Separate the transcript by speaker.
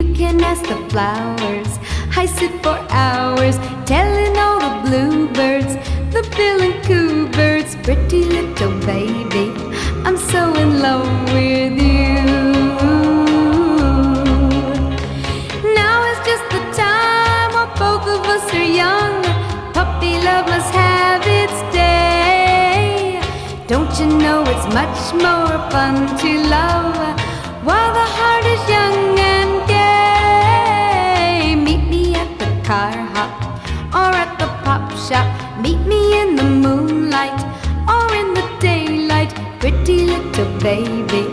Speaker 1: You can ask the flowers. I sit for hours telling all the bluebirds, the bill and coo birds, pretty little baby, I'm so in love with you. Now is just the time while both of us are young. Puppy love must have its day. Don't you know it's much more fun to love while the heart is young and gay? Meet me at the car hop or at the pop shop. Meet me in the moonlight or in the daylight, pretty little baby,